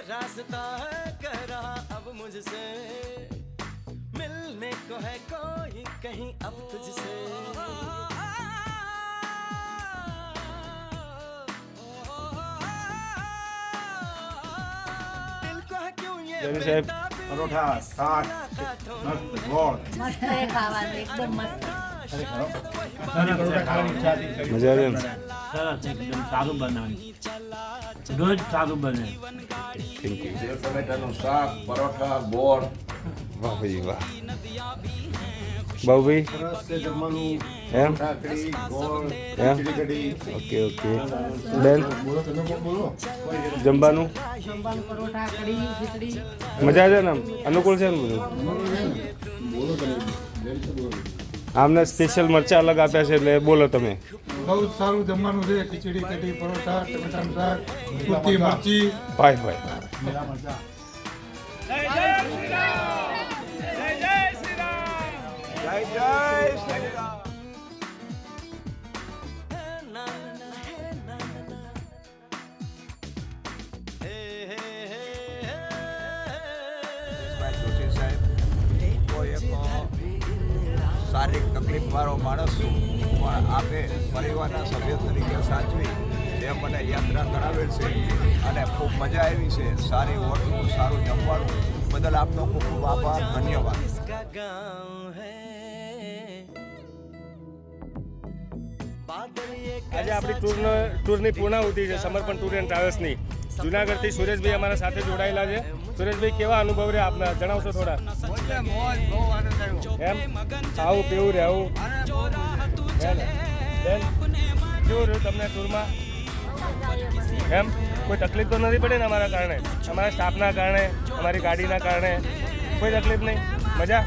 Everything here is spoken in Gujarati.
रास्ता है कह रहा अब मुझसे मिलने को है कोई कहीं अब तुझसे दिल को है क्यों ये પરોઠા શાક ગોળ મસ્ત ખાવાનું એકદમ મસ્ત પરોઠા ખાવાની ઈચ્છા હતી મજા આવે ને? સરસ એકદમ સારું બનાવ્યું રોજ સારું બને થેન્ક યુ. સેવ ટમેટાનું શાક પરોઠા ગોળ વાહ ભાઈ વાહ. બાબુભાઈ સરસ છે જમવાનું એમ? કાકડી ગોળ એમ? Khichdi kadhi okay okay. બેન બોલો તમે પણ બોલો જમવાનું જમવાનું પરોઠા કઢી ખીચડી મજા છે ને આમ અનુકૂળ છે ને બધું? બોલો તમે જેમ છે બોલો આમને સ્પેશિયલ મરચાં અલગ આપ્યા છે એટલે બોલો તમે. બહુ સારું જમવાનું છે ખીચડી કઢી પરોઠા ટમેટાનું શાક સૂકી મરચી ભાઈ ભાઈ જય જય શ્રી રામ જોશી સાહેબ કોઈ એક શારીરિક તકલીફવાળો માણસ છું પણ આપે પરિવારના સભ્ય તરીકે સાચવી જે મને યાત્રા કરાવેલ છે અને ખૂબ મજા આવી છે સારી હોટલું સારું જમવાનું બદલ આપનો ખૂબ ખૂબ આભાર ધન્યવાદ આજે આપણી ટૂરની પૂર્ણાહુતિ છે સમર્પણ ટૂર એન્ડ ટ્રાવેલ્સની. જુનાગઢથી સુરેશભાઈ અમારા સાથે જોડાયેલા છે. સુરેશભાઈ કેવા અનુભવ રહ્યા આપના જણાવશો થોડા? એમ આવું પીવું રહેવું બેન કેવું રહ્યું તમને ટૂરમાં? એમ કોઈ તકલીફ તો નથી પડી ને અમારા કારણે, અમારા સ્ટાફના કારણે, અમારી ગાડીના કારણે કોઈ તકલીફ નહીં? મજા?